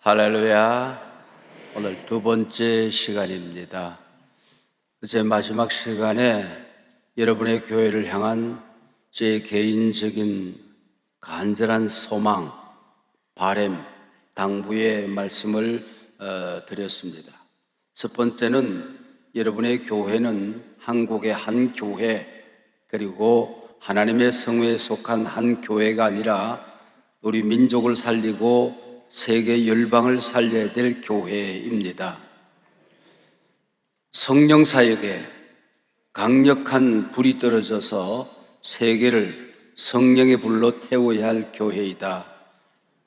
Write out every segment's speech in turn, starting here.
할렐루야. 오늘 두 번째 시간입니다. 제 마지막 시간에 여러분의 교회를 향한 제 개인적인 간절한 소망, 바람, 당부의 말씀을 드렸습니다. 첫 번째는 여러분의 교회는 한국의 한 교회, 그리고 하나님의 성회에 속한 한 교회가 아니라 우리 민족을 살리고 세계 열방을 살려야 될 교회입니다. 성령 사역에 강력한 불이 떨어져서 세계를 성령의 불로 태워야 할 교회이다.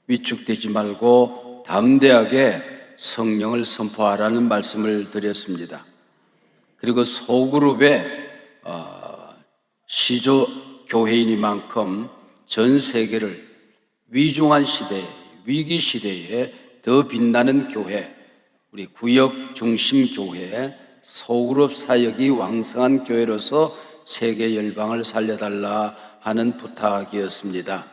위축되지 말고 담대하게 성령을 선포하라는 말씀을 드렸습니다. 그리고 소그룹의 시조 교회이니만큼 전 세계를 위중한 시대에, 위기 시대에 더 빛나는 교회, 우리 구역 중심 교회, 소그룹 사역이 왕성한 교회로서 세계 열방을 살려달라 하는 부탁이었습니다.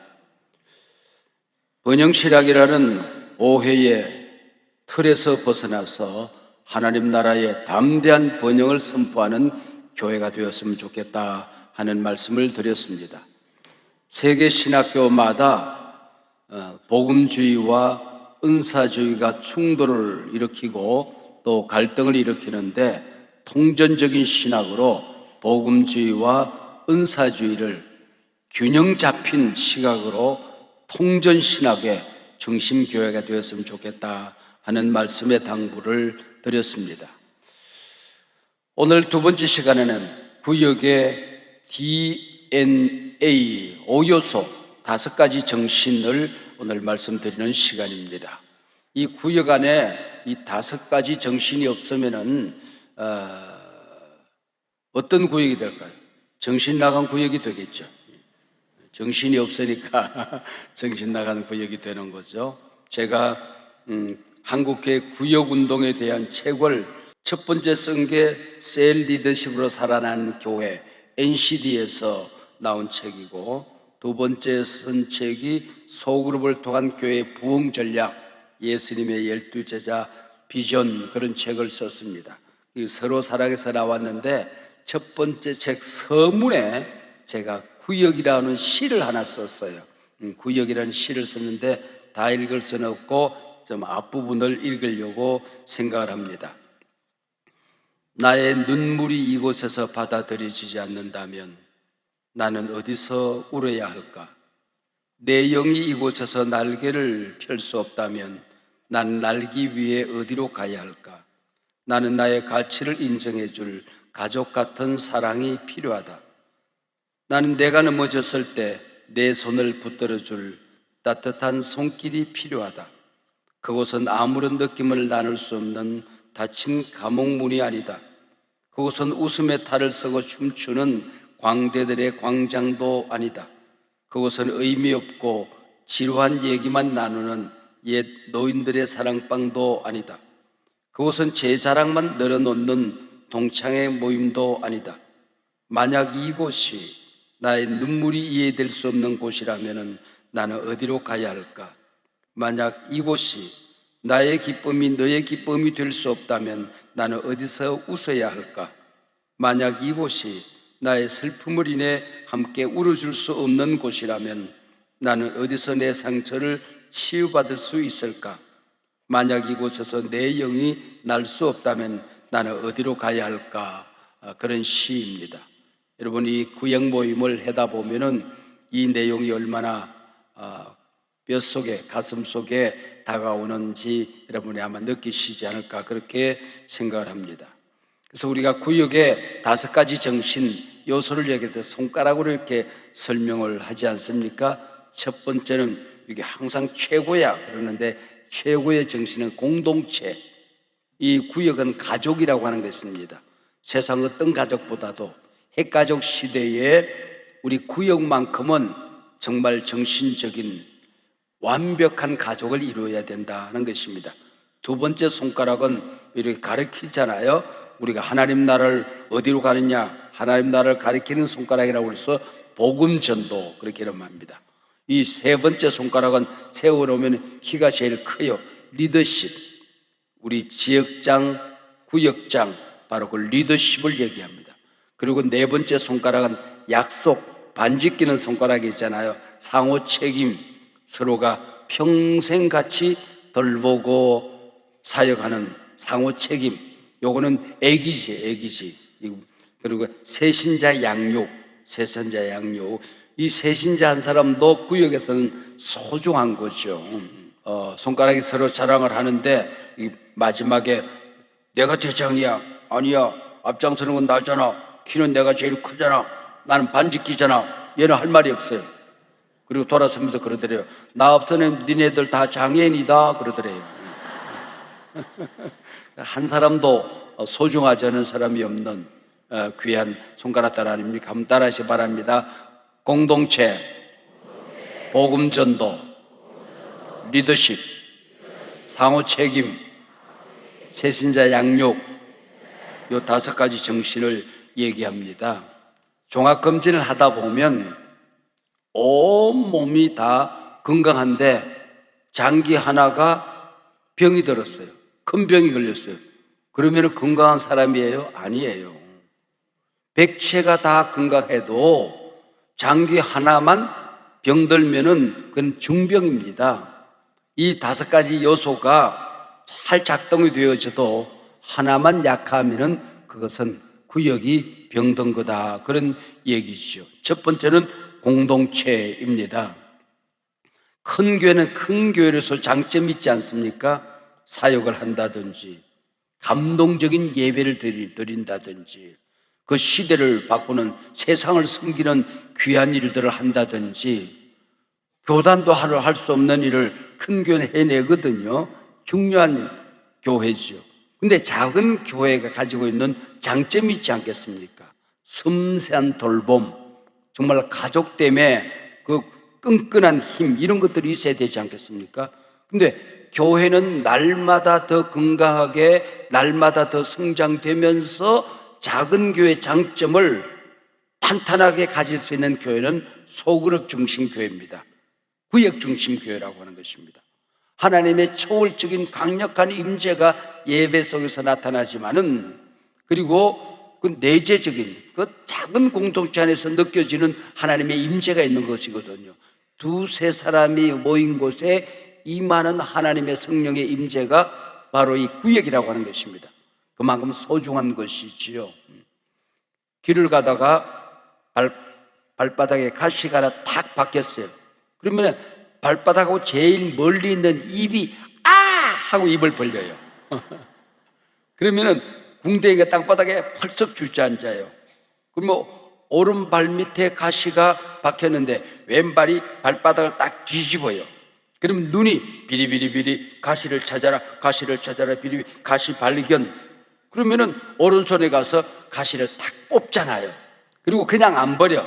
번영실학이라는 오해의 틀에서 벗어나서 하나님 나라의 담대한 번영을 선포하는 교회가 되었으면 좋겠다 하는 말씀을 드렸습니다. 세계 신학교마다 복음주의와 은사주의가 충돌을 일으키고 또 갈등을 일으키는데, 통전적인 신학으로 복음주의와 은사주의를 균형 잡힌 시각으로 통전신학의 중심교회가 되었으면 좋겠다 하는 말씀의 당부를 드렸습니다. 오늘 두 번째 시간에는 구역의 DNA 5요소 5가지 정신을 오늘 말씀드리는 시간입니다. 이 구역 안에 이 5가지 정신이 없으면은 어떤 구역이 될까요? 정신 나간 구역이 되겠죠. 정신이 없으니까 정신 나간 구역이 되는 거죠. 제가 한국교회 구역운동에 대한 책을 첫 번째 쓴 게 셀 리더십으로 살아난 교회 NCD에서 나온 책이고, 두 번째 쓴 책이 소그룹을 통한 교회의 부흥 전략, 예수님의 12제자 비전, 그런 책을 썼습니다. 서로 사랑에서 나왔는데, 첫 번째 책 서문에 제가 구역이라는 시를 하나 썼어요. 구역이라는 시를 썼는데 다 읽을 수는 없고 좀 앞부분을 읽으려고 생각을 합니다. 나의 눈물이 이곳에서 받아들여지지 않는다면 나는 어디서 울어야 할까? 내 영이 이곳에서 날개를 펼 수 없다면 나는 날기 위해 어디로 가야 할까? 나는 나의 가치를 인정해 줄 가족 같은 사랑이 필요하다. 나는 내가 넘어졌을 때 내 손을 붙들어 줄 따뜻한 손길이 필요하다. 그곳은 아무런 느낌을 나눌 수 없는 닫힌 감옥문이 아니다. 그곳은 웃음의 탈을 쓰고 춤추는 광대들의 광장도 아니다. 그곳은 의미 없고 지루한 얘기만 나누는 옛 노인들의 사랑방도 아니다. 그곳은 제 자랑만 늘어놓는 동창의 모임도 아니다. 만약 이곳이 나의 눈물이 이해될 수 없는 곳이라면 나는 어디로 가야 할까? 만약 이곳이 나의 기쁨이 너의 기쁨이 될 수 없다면 나는 어디서 웃어야 할까? 만약 이곳이 나의 슬픔을 인해 함께 울어줄 수 없는 곳이라면 나는 어디서 내 상처를 치유받을 수 있을까? 만약 이곳에서 내 영이 날 수 없다면 나는 어디로 가야 할까? 그런 시입니다. 여러분, 이 구역 모임을 하다 보면은 이 내용이 얼마나 뼛속에, 가슴 속에 다가오는지 여러분이 아마 느끼시지 않을까, 그렇게 생각을 합니다. 그래서 우리가 구역의 5가지 정신 요소를 얘기할 때 손가락으로 이렇게 설명을 하지 않습니까? 첫 번째는 이게 항상 최고야 그러는데, 최고의 정신은 공동체. 이 구역은 가족이라고 하는 것입니다. 세상 어떤 가족보다도 핵가족 시대에 우리 구역만큼은 정말 정신적인 완벽한 가족을 이루어야 된다는 것입니다. 두 번째 손가락은 이렇게 가리키잖아요. 우리가 하나님 나라를 어디로 가느냐, 하나님 나라를 가리키는 손가락이라고 해서 복음전도, 그렇게 이름합니다. 이 세 번째 손가락은 세워놓으면 키가 제일 커요. 리더십, 우리 지역장, 구역장, 바로 그 리더십을 얘기합니다. 그리고 네 번째 손가락은 약속, 반지 끼는 손가락이 있잖아요. 상호 책임, 서로가 평생 같이 돌보고 사역하는 상호 책임. 요거는 애기지. 그리고 세신자 양육, 이 세신자 한 사람도 구역에서는 소중한 거죠. 손가락이 서로 자랑을 하는데 이 마지막에 내가 대장이야, 아니야, 앞장서는 건 나잖아, 키는 내가 제일 크잖아, 나는 반지 끼잖아. 얘는 할 말이 없어요. 그리고 돌아서면서 그러더래요. 나 없으면 니네들 다 장애인이다 그러더래요. 한 사람도 소중하지 않은 사람이 없는 귀한 손가락달 아닙니까? 한번 따라하시 바랍니다. 공동체, 복음전도, 리더십, 상호 책임, 세신자 양육, 요 5가지 정신을 얘기합니다. 종합검진을 하다 보면 온 몸이 다 건강한데 장기 하나가 병이 들었어요. 큰 병이 걸렸어요. 그러면 건강한 사람이에요? 아니에요. 백체가 다 건강해도 장기 하나만 병들면은 그건 중병입니다. 이 5가지 요소가 잘 작동이 되어져도 하나만 약하면은 그것은 구역이 병든 거다, 그런 얘기죠. 첫 번째는 공동체입니다. 큰 교회는 큰 교회로서 장점이 있지 않습니까? 사역을 한다든지 감동적인 예배를 드린다든지 그 시대를 바꾸는, 세상을 섬기는 귀한 일들을 한다든지, 교단도 할 수 없는 일을 큰 교회는 해내거든요. 중요한 교회죠. 근데 작은 교회가 가지고 있는 장점이 있지 않겠습니까? 섬세한 돌봄, 정말 가족 때문에 그 끈끈한 힘, 이런 것들이 있어야 되지 않겠습니까? 근데 교회는 날마다 더 건강하게, 날마다 더 성장되면서 작은 교회의 장점을 탄탄하게 가질 수 있는 교회는 소그룹 중심 교회입니다. 구역 중심 교회라고 하는 것입니다. 하나님의 초월적인 강력한 임재가 예배 속에서 나타나지만은, 그리고 그 내재적인 그 작은 공동체 안에서 느껴지는 하나님의 임재가 있는 것이거든요. 2-3 사람이 모인 곳에 임하는 하나님의 성령의 임재가 바로 이 구역이라고 하는 것입니다. 그만큼 소중한 것이지요. 길을 가다가 발바닥에 가시가 하나 탁 박혔어요. 그러면 발바닥하고 제일 멀리 있는 입이 아! 하고 입을 벌려요. 그러면은 궁뎅이가 땅바닥에 펄썩 주저앉아요. 그러면 오른발 밑에 가시가 박혔는데 왼발이 발바닥을 딱 뒤집어요. 그러면 눈이 비리비리비리 가시를 찾아라 비리비리 가시 발견. 그러면은 오른손에 가서 가시를 탁 뽑잖아요. 그리고 그냥 안 버려.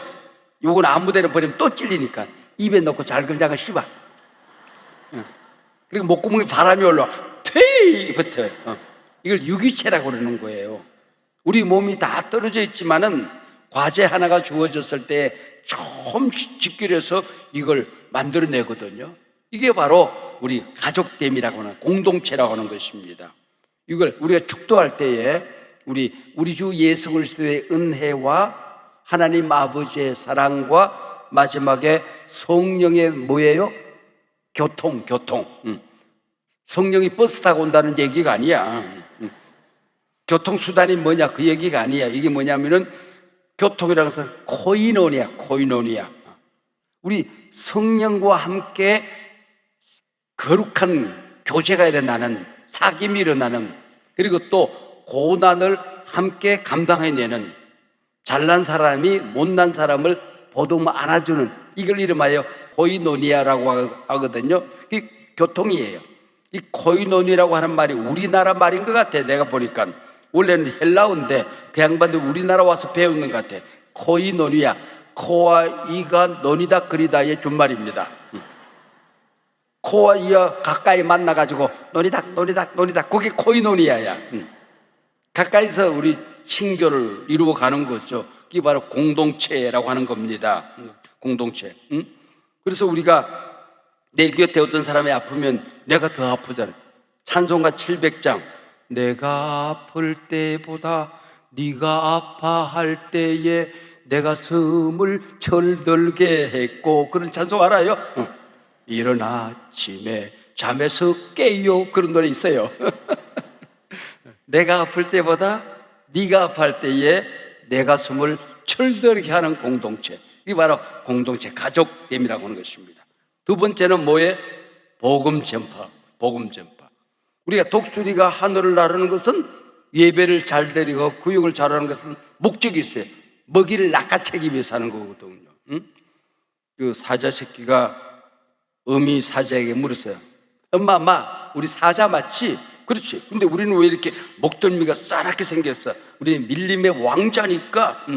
요건 아무 데나 버리면 또 찔리니까 입에 넣고 잘글잘글 씹어. 그리고 목구멍에 바람이 올라와 퇴이 붙어요. 이걸 유기체라고 그러는 거예요. 우리 몸이 다 떨어져 있지만은 과제 하나가 주어졌을 때 좀 직결해서 이걸 만들어내거든요. 이게 바로 우리 가족됨이라고 하는, 공동체라고 하는 것입니다. 이걸 우리가 축도할 때에 우리 주 예수 그리스도의 은혜와 하나님 아버지의 사랑과 마지막에 성령의 뭐예요? 교통. 성령이 버스 타고 온다는 얘기가 아니야. 교통수단이 뭐냐, 그 얘기가 아니야. 이게 뭐냐면은 교통이라는 것은 코이노니아. 우리 성령과 함께 거룩한 교제가 일어나는, 사귐이 일어나는, 그리고 또 고난을 함께 감당해내는, 잘난 사람이 못난 사람을 보듬어 안아주는, 이걸 이름하여 코이노니아라고 하거든요. 이게 교통이에요. 이 코이노니아라고 하는 말이 우리나라 말인 것 같아. 내가 보니까 원래는 헬라어인데 그 양반들 우리나라 와서 배우는 것 같아. 코이노니아, 코와 이가 논이다 그리다의 준말입니다. 코와 이가 가까이 만나가지고 논이다 그게 코이노니아야. 가까이서 우리 친교를 이루어 가는 거죠. 그게 바로 공동체라고 하는 겁니다. 공동체. 그래서 우리가 내 곁에 어떤 사람이 아프면 내가 더 아프잖아. 찬송가 700장, 내가 아플 때보다 네가 아파할 때에 내 가슴을 철들게 했고, 그런 찬송 알아요? 이른 아침에 잠에서 깨요, 그런 노래 있어요. 내가 아플 때보다 네가 아파할 때에 내 가슴을 철들게 하는 공동체, 이게 바로 공동체 가족됨이라고 하는 것입니다. 두 번째는 뭐에? 복음 전파. 복음 전파. 우리가 독수리가 하늘을 나르는 것은 예배를 잘 드리고 구역을 잘하는 것은 목적이 있어요. 먹이를 낚아채기 위해서 하는 거거든요. 그 사자 새끼가 어미 사자에게 물었어요. 엄마, 우리 사자 맞지? 그렇지. 근데 우리는 왜 이렇게 목덜미가 싸납게 생겼어? 우리는 밀림의 왕자니까.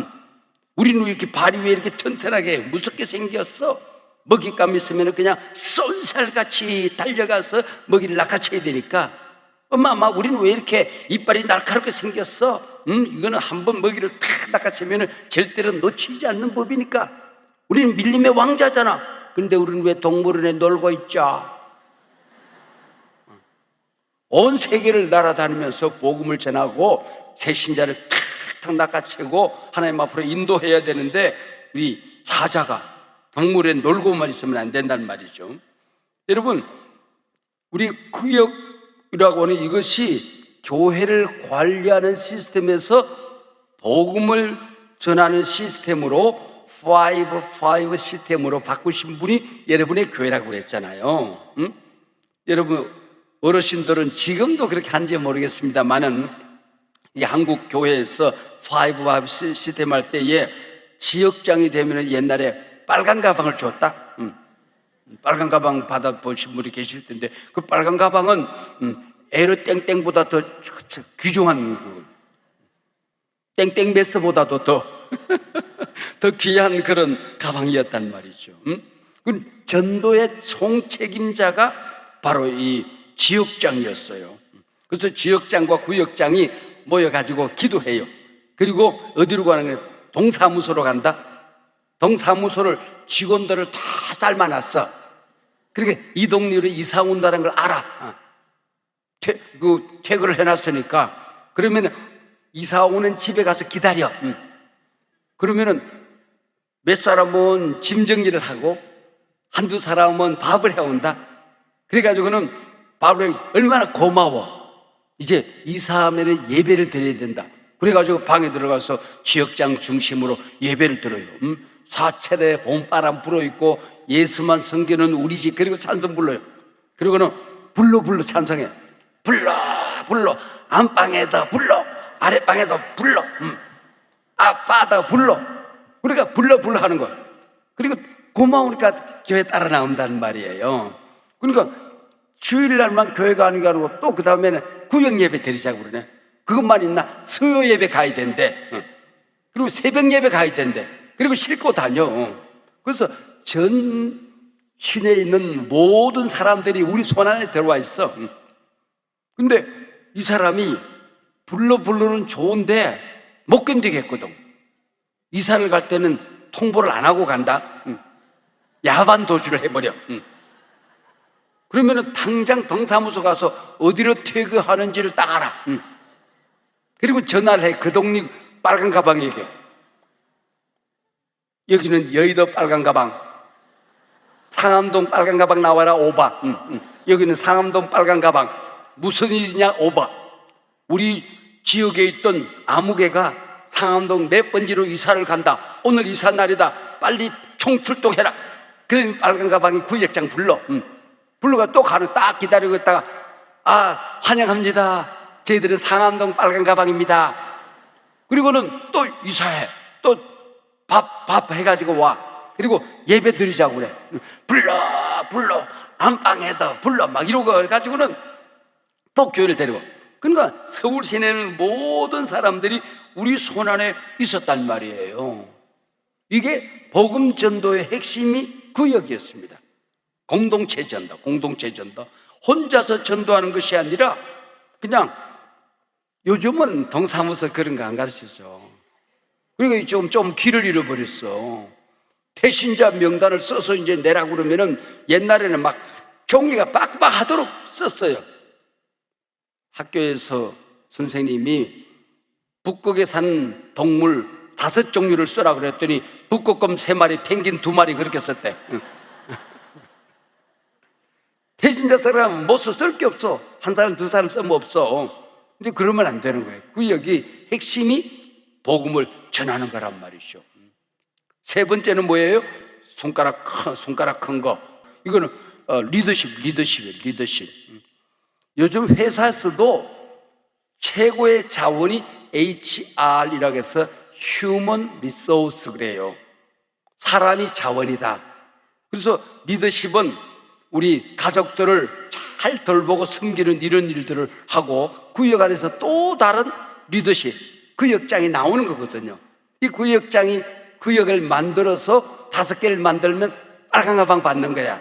우리는 왜 이렇게 발이 왜 이렇게 튼튼하게 무섭게 생겼어? 먹잇감 있으면 그냥 쏜살같이 달려가서 먹이를 낚아채야 되니까. 엄마, 우리는 왜 이렇게 이빨이 날카롭게 생겼어? 이거는 한번 먹이를 탁 낚아채면 절대로 놓치지 않는 법이니까. 우리는 밀림의 왕자잖아. 근데 우리는 왜 동물원에 놀고 있죠? 온 세계를 날아다니면서 복음을 전하고 새신자를 탁탁 낚아채고 하나님 앞으로 인도해야 되는데, 우리 사자가 동물에 놀고만 있으면 안 된다는 말이죠. 여러분, 우리 구역이라고 하는 이것이 교회를 관리하는 시스템에서 복음을 전하는 시스템으로 5 시스템으로 바꾸신 분이 여러분의 교회라고 그랬잖아요. 여러분 어르신들은 지금도 그렇게 한지 모르겠습니다만은, 이 한국 교회에서 5 시스템 할 때에 지역장이 되면 옛날에 빨간 가방을 줬다. 빨간 가방 받아보신 분이 계실 텐데, 그 빨간 가방은 에르 땡땡보다 더 귀중한, 땡땡 메스보다도 더 귀한 그런 가방이었단 말이죠. 그 전도의 총책임자가 바로 이 지역장이었어요. 그래서 지역장과 구역장이 모여가지고 기도해요. 그리고 어디로 가는 거예요? 동사무소로 간다. 동사무소를 직원들을 다 삶아놨어. 그러니까 이 동네로 이사 온다는 걸 알아. 퇴근을 해놨으니까. 그러면 이사 오는 집에 가서 기다려. 그러면은 몇 사람은 짐 정리를 하고 한두 사람은 밥을 해온다. 그래가지고는 밥을 얼마나 고마워. 이제 이사하면 예배를 드려야 된다. 그래가지고 방에 들어가서 지역장 중심으로 예배를 드려요. 사체대 봄바람 불어있고 예수만 섬기는 우리 집, 그리고 찬송 불러요. 그리고는 불러 찬송해. 불러 안방에다 불러, 아랫방에도 불러, 아빠다 불러. 그러니까 불러 하는 거야. 그리고 고마우니까 교회 따라 나온다는 말이에요. 그러니까 주일날만 교회가 아니고 또 그 다음에는 구역 예배 드리자고 그러네. 그것만 있나? 수요 예배 가야 된대. 그리고 새벽 예배 가야 된대. 그리고 싣고 다녀. 그래서 전 시내에 있는 모든 사람들이 우리 손 안에 들어와 있어. 근데 이 사람이 불러는 좋은데 못 견디겠거든. 이사를 갈 때는 통보를 안 하고 간다. 야반 도주를 해버려. 그러면은 당장 동사무소 가서 어디로 퇴근하는지를 딱 알아. 그리고 전화를 해. 그 동네 빨간 가방에게. 여기는 여의도 빨간 가방, 상암동 빨간 가방 나와라 오바. 여기는 상암동 빨간 가방. 무슨 일이냐 오바. 우리 지역에 있던 아무개가 상암동 몇 번지로 이사를 간다. 오늘 이사 날이다. 빨리 총출동해라. 그러니 빨간 가방이 구역장 불러가 또 가는, 딱 기다리고 있다가, 환영합니다. 저희들은 상암동 빨간 가방입니다. 그리고는 또 이사해. 또 밥 해가지고 와. 그리고 예배 드리자고 그래. 불러 안방에다 불러 막 이러고 해가지고는 또 교회를 데리고. 그러니까 서울 시내는 모든 사람들이 우리 손안에 있었단 말이에요. 이게 복음 전도의 핵심이 구역이었습니다. 공동체 전도. 혼자서 전도하는 것이 아니라 그냥, 요즘은 동사무소 그런 거 안 가르치죠. 그러니까 좀 길을 잃어버렸어. 태신자 명단을 써서 이제 내라고 그러면은 옛날에는 막 종이가 빡빡하도록 썼어요. 학교에서 선생님이 북극에 사는 동물 5종류를 써라 그랬더니 북극곰 3마리, 펭귄 2마리 그렇게 썼대. 대신자 사람 못 써, 쓸 게 없어. 한 사람, 2사람 쓰면 없어. 근데 그러면 안 되는 거예요. 구역이 핵심이 복음을 전하는 거란 말이죠. 3번째는 뭐예요? 손가락 큰 거. 이거는 리더십이에요. 리더십. 요즘 회사에서도 최고의 자원이 HR이라고 해서 Human Resource 그래요. 사람이 자원이다. 그래서 리더십은 우리 가족들을 잘 돌보고 섬기는 이런 일들을 하고, 구역 안에서 또 다른 리더십, 구역장이 나오는 거거든요. 이 구역장이 구역을 만들어서 5개를 만들면 빨간 가방 받는 거야.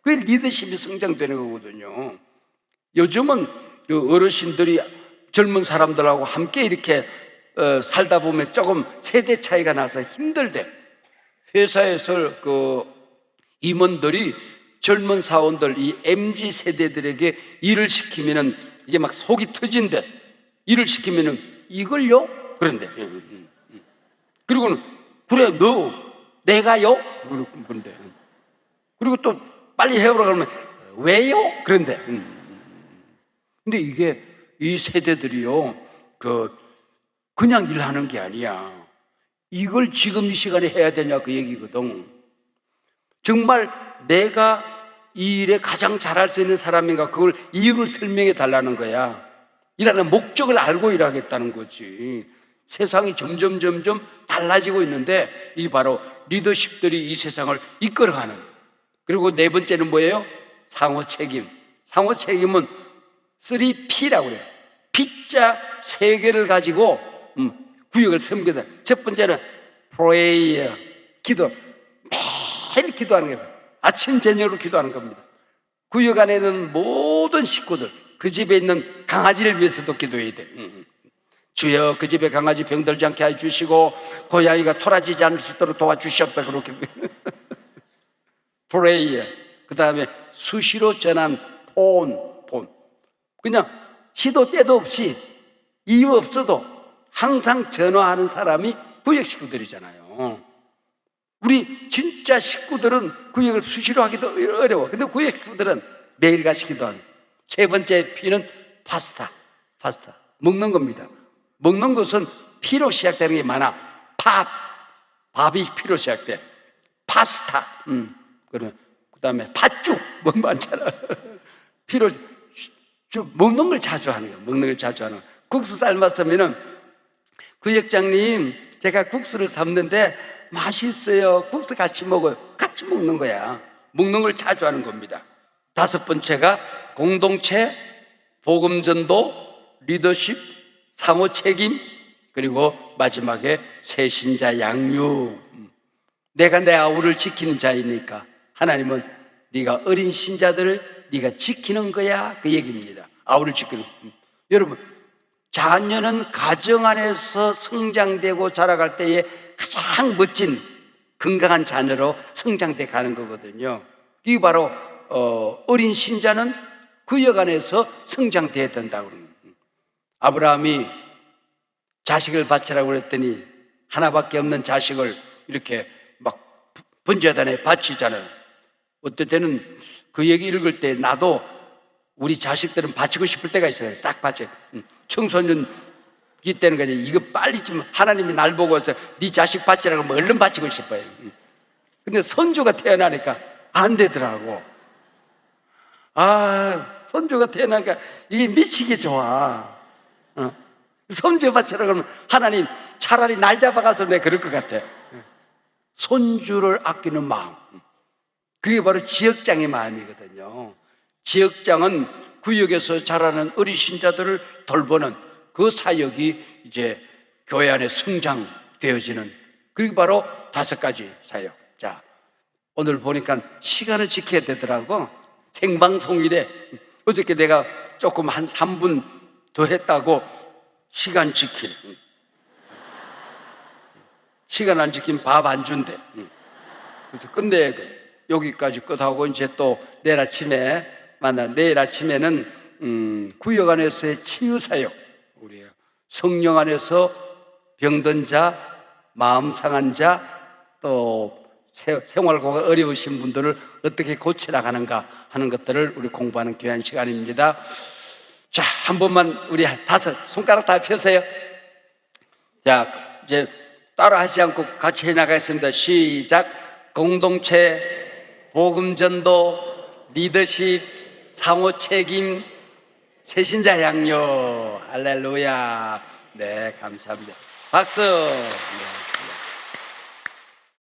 그게 리더십이 성장되는 거거든요. 요즘은 그 어르신들이 젊은 사람들하고 함께 이렇게 살다 보면 조금 세대 차이가 나서 힘들대. 회사에서 그 임원들이 젊은 사원들, 이 MZ 세대들에게 일을 시키면은 이게 막 속이 터진대. 일을 시키면은 이걸요? 그런데. 그리고는 그래, 내가요? 그런데. 그리고 또 빨리 해오라 그러면 왜요? 그런데. 근데 이게 이 세대들이요, 그냥 일하는 게 아니야. 이걸 지금 이 시간에 해야 되냐 그 얘기거든. 정말 내가 이 일에 가장 잘할 수 있는 사람인가, 그걸 이유를 설명해 달라는 거야. 일하는 목적을 알고 일하겠다는 거지. 세상이 점점 달라지고 있는데 이 바로 리더십들이 이 세상을 이끌어가는. 그리고 4번째는 뭐예요? 상호 책임. 상호 책임은 3P라고 그래요. P자 3개를 가지고 구역을 섬기다. 첫 번째는 prayer, 기도. 매일 기도하는 거예요. 아침 저녁으로 기도하는 겁니다. 구역 안에 있는 모든 식구들, 그 집에 있는 강아지를 위해서도 기도해야 돼. 주여, 그 집에 강아지 병들지 않게 해주시고 고양이가 토라지지 않을 수 있도록 도와주시옵소서. 그렇게 prayer. 그 다음에 수시로 전한 폰. 그냥 시도 때도 없이 이유 없어도 항상 전화하는 사람이 구역 식구들이잖아요. 우리 진짜 식구들은 구역을 수시로 하기도 어려워. 근데 구역 식구들은 매일같이 기도하는. 3번째 P는 파스타. 먹는 겁니다. 먹는 것은 P로 시작되는 게 많아. 밥이 P로 시작돼. 파스타. 그 다음에 팥죽. 뭐 많잖아. P로 먹는 걸 자주 하는 거야. 먹는 걸 자주 하는 거야. 국수 삶았으면은 구역장님, 제가 국수를 삶는데 맛있어요. 국수 같이 먹어요. 같이 먹는 거야. 먹는 걸 자주 하는 겁니다. 5번째가 공동체, 복음전도, 리더십, 상호 책임, 그리고 마지막에 새신자 양육. 내가 내 아우를 지키는 자이니까 하나님은 네가 어린 신자들을 네가 지키는 거야, 그 얘기입니다. 아우를 지키는. 여러분, 자녀는 가정 안에서 성장되고 자라갈 때에 가장 멋진 건강한 자녀로 성장돼 가는 거거든요. 이게 바로 어린 신자는 구역 안에서 성장돼야 된다고 그럽니다. 아브라함이 자식을 바치라고 그랬더니 하나밖에 없는 자식을 이렇게 막 번제단에 바치잖아요. 어떨 때는 그 얘기 읽을 때 나도 우리 자식들은 바치고 싶을 때가 있어요. 싹 바쳐. 청소년기 때는 그냥 이거 빨리 좀 하나님이 날 보고서 네 자식 바치라고 하면 얼른 바치고 싶어요. 근데 손주가 태어나니까 안 되더라고. 손주가 태어나니까 이게 미치게 좋아. 손주 바치라고 하면 하나님 차라리 날 잡아가서 내가 그럴 것 같아. 손주를 아끼는 마음. 그게 바로 지역장의 마음이거든요. 지역장은 구역에서 자라는 어린 신자들을 돌보는 그 사역이 이제 교회 안에 성장되어지는, 그게 바로 5가지 사역. 자, 오늘 보니까 시간을 지켜야 되더라고. 생방송이래. 어저께 내가 조금 한 3분 더 했다고 시간 지킬. 시간 안 지키면 밥 안 준대. 그래서 끝내야 돼. 여기까지 끝하고 이제 또 내일 아침에 내일 아침에는 구역 안에서의 치유사역, 우리 성령 안에서 병든 자, 마음 상한 자, 또 생활고가 어려우신 분들을 어떻게 고쳐나가는가 하는 것들을 우리 공부하는 귀한 시간입니다. 자, 한 번만 우리 다섯 손가락 다 펴세요. 자, 이제 따라 하지 않고 같이 해나가겠습니다. 시작. 공동체, 복음전도, 리더십, 상호책임, 새신자 양육. 할렐루야. 네, 감사합니다. 박수. 네.